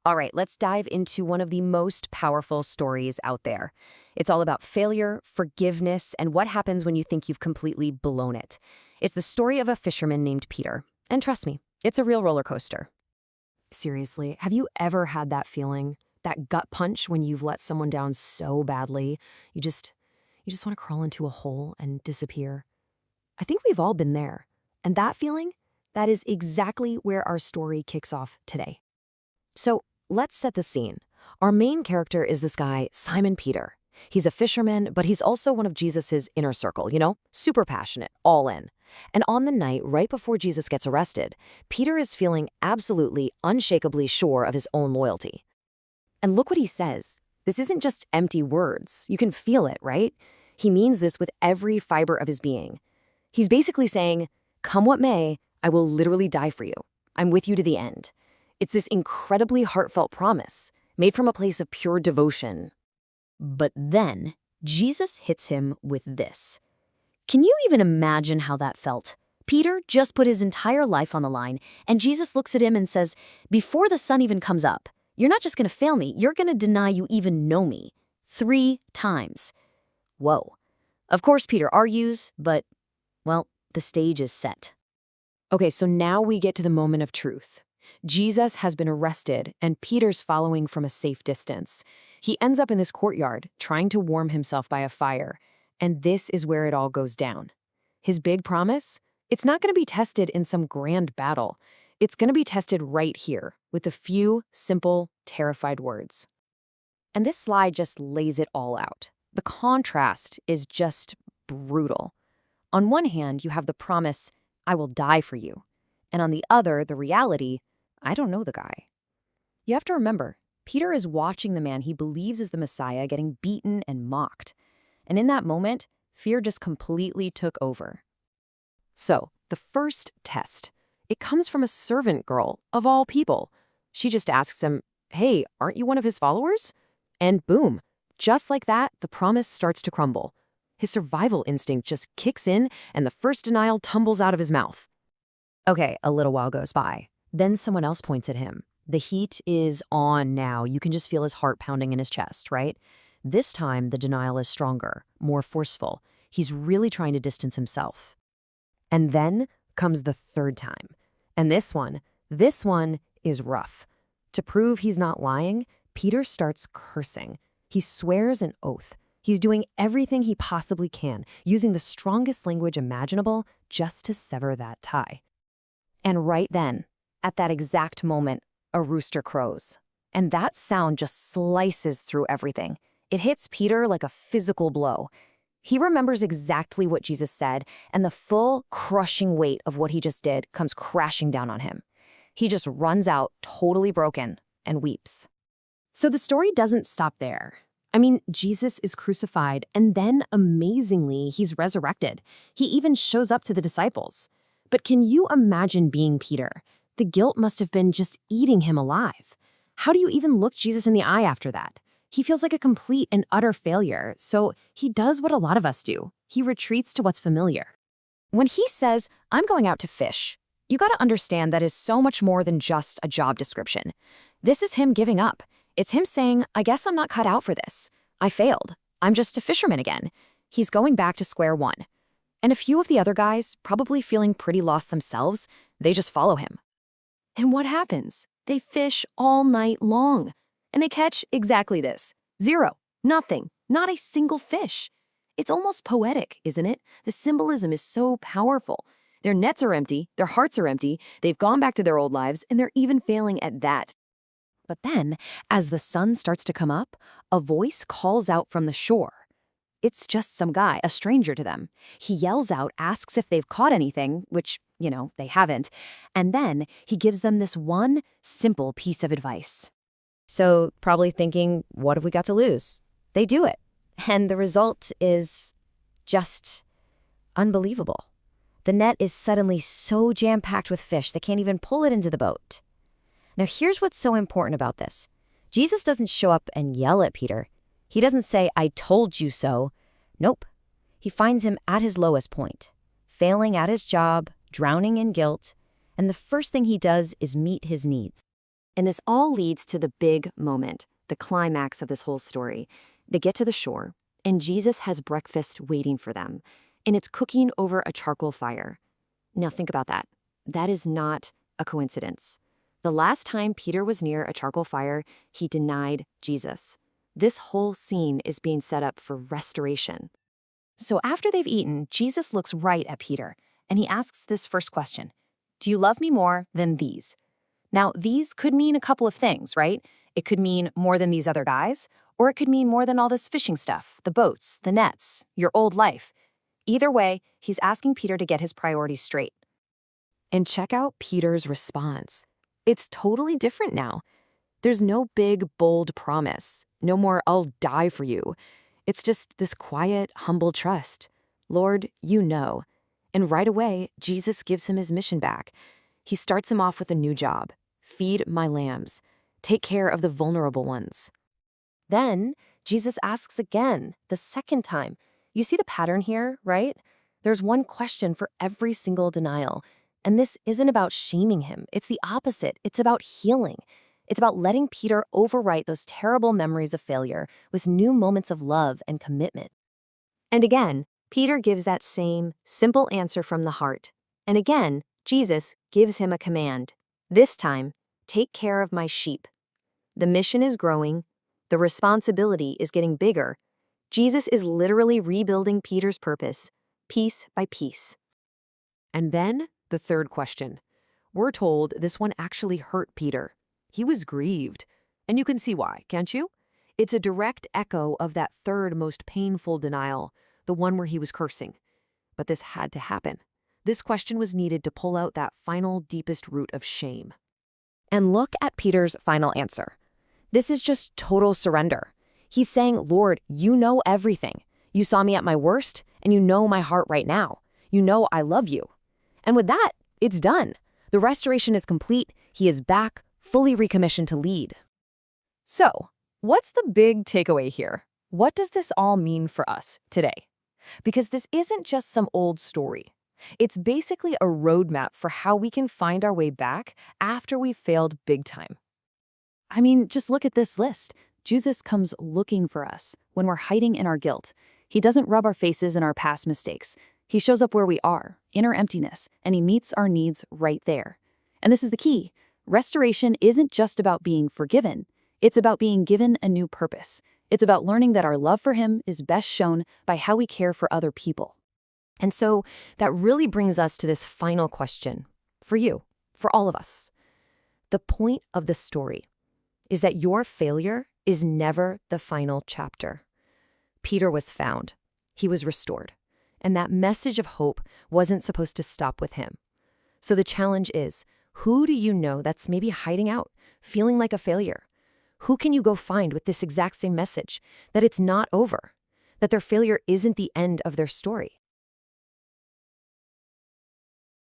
All right, let's dive into one of the most powerful stories out there. It's all about failure, forgiveness, and what happens when you think you've completely blown it. It's the story of a fisherman named Peter. And trust me, it's a real roller coaster. Seriously, have you ever had that feeling? That gut punch when you've let someone down so badly, you just want to crawl into a hole and disappear? I think we've all been there. And that feeling, that is exactly where our story kicks off today. So, let's set the scene. Our main character is this guy, Simon Peter. He's a fisherman, but he's also one of Jesus's inner circle, super passionate, all in. And on the night right before Jesus gets arrested, Peter is feeling absolutely, unshakably sure of his own loyalty. And look what he says. This isn't just empty words. You can feel it, right? He means this with every fiber of his being. He's basically saying, "Come what may, I will literally die for you. I'm with you to the end." It's this incredibly heartfelt promise, made from a place of pure devotion. But then, Jesus hits him with this. Can you even imagine how that felt? Peter just put his entire life on the line, and Jesus looks at him and says, "Before the sun even comes up, you're not just going to fail me, you're going to deny you even know me. 3 times. Whoa. Of course, Peter argues, but, well, the stage is set. Okay, so now we get to the moment of truth. Jesus has been arrested, and Peter's following from a safe distance. He ends up in this courtyard, trying to warm himself by a fire, and this is where it all goes down. His big promise? It's not going to be tested in some grand battle. It's going to be tested right here, with a few simple, terrified words. And this slide just lays it all out. The contrast is just brutal. On one hand, you have the promise, "I will die for you." And on the other, the reality, "I don't know the guy." You have to remember, Peter is watching the man he believes is the Messiah getting beaten and mocked. And in that moment, fear just completely took over. So, the first test, it comes from a servant girl, of all people. She just asks him, "Hey, aren't you one of his followers?" And boom, just like that, the promise starts to crumble. His survival instinct just kicks in, and the first denial tumbles out of his mouth. Okay, a little while goes by. Then someone else points at him. The heat is on now. You can just feel his heart pounding in his chest, right? This time, the denial is stronger, more forceful. He's really trying to distance himself. And then comes the third time. And this one is rough. To prove he's not lying, Peter starts cursing. He swears an oath. He's doing everything he possibly can, using the strongest language imaginable just to sever that tie. And right then, at that exact moment, a rooster crows. And that sound just slices through everything. It hits Peter like a physical blow. He remembers exactly what Jesus said, and the full, crushing weight of what he just did comes crashing down on him. He just runs out, totally broken, and weeps. So the story doesn't stop there. I mean, Jesus is crucified, and then, amazingly, he's resurrected. He even shows up to the disciples. But can you imagine being Peter? The guilt must have been just eating him alive. How do you even look Jesus in the eye after that? He feels like a complete and utter failure, so he does what a lot of us do. He retreats to what's familiar. When he says, "I'm going out to fish," you gotta understand that is so much more than just a job description. This is him giving up. It's him saying, "I guess I'm not cut out for this. I failed. I'm just a fisherman again." He's going back to square one. And a few of the other guys, probably feeling pretty lost themselves, they just follow him. And what happens? They fish all night long. And they catch exactly this. 0. Nothing. Not a single fish. It's almost poetic, isn't it? The symbolism is so powerful. Their nets are empty, their hearts are empty, they've gone back to their old lives, and they're even failing at that. But then, as the sun starts to come up, a voice calls out from the shore. It's just some guy, a stranger to them. He yells out, asks if they've caught anything, which, they haven't, and then he gives them this one simple piece of advice. So, probably thinking, what have we got to lose? They do it. And the result is just unbelievable. The net is suddenly so jam-packed with fish they can't even pull it into the boat. Now, here's what's so important about this. Jesus doesn't show up and yell at Peter. He doesn't say, "I told you so." Nope. He finds him at his lowest point, failing at his job, drowning in guilt, and the first thing he does is meet his needs. And this all leads to the big moment, the climax of this whole story. They get to the shore, and Jesus has breakfast waiting for them, and it's cooking over a charcoal fire. Now think about that. That is not a coincidence. The last time Peter was near a charcoal fire, he denied Jesus. This whole scene is being set up for restoration. So after they've eaten, Jesus looks right at Peter, and he asks this first question: do you love me more than these? Now, these could mean a couple of things, right? It could mean more than these other guys, or it could mean more than all this fishing stuff, the boats, the nets, your old life. Either way, he's asking Peter to get his priorities straight. And check out Peter's response. It's totally different now. There's no big, bold promise. No more, I'll die for you. It's just this quiet, humble trust. Lord, you know. And right away, Jesus gives him his mission back. He starts him off with a new job. Feed my lambs. Take care of the vulnerable ones. Then, Jesus asks again, the second time. You see the pattern here, right? There's one question for every single denial. And this isn't about shaming him. It's the opposite. It's about healing. It's about letting Peter overwrite those terrible memories of failure with new moments of love and commitment. And again, Peter gives that same simple answer from the heart. And again, Jesus gives him a command. This time, take care of my sheep. The mission is growing. The responsibility is getting bigger. Jesus is literally rebuilding Peter's purpose, piece by piece. And then, the third question. We're told this one actually hurt Peter. He was grieved. And you can see why, can't you? It's a direct echo of that third most painful denial, the one where he was cursing. But this had to happen. This question was needed to pull out that final, deepest root of shame. And look at Peter's final answer. This is just total surrender. He's saying, Lord, you know everything. You saw me at my worst, and you know my heart right now. You know I love you. And with that, it's done. The restoration is complete. He is back, fully recommissioned to lead. So, what's the big takeaway here? What does this all mean for us today? Because this isn't just some old story. It's basically a roadmap for how we can find our way back after we've failed big time. I mean, just look at this list. Jesus comes looking for us when we're hiding in our guilt. He doesn't rub our faces in our past mistakes. He shows up where we are, in our emptiness, and he meets our needs right there. And this is the key. Restoration isn't just about being forgiven. It's about being given a new purpose. It's about learning that our love for him is best shown by how we care for other people. And so that really brings us to this final question for you, for all of us. The point of the story is that your failure is never the final chapter. Peter was found. He was restored. And that message of hope wasn't supposed to stop with him. So the challenge is, who do you know that's maybe hiding out, feeling like a failure? Who can you go find with this exact same message, that it's not over, that their failure isn't the end of their story?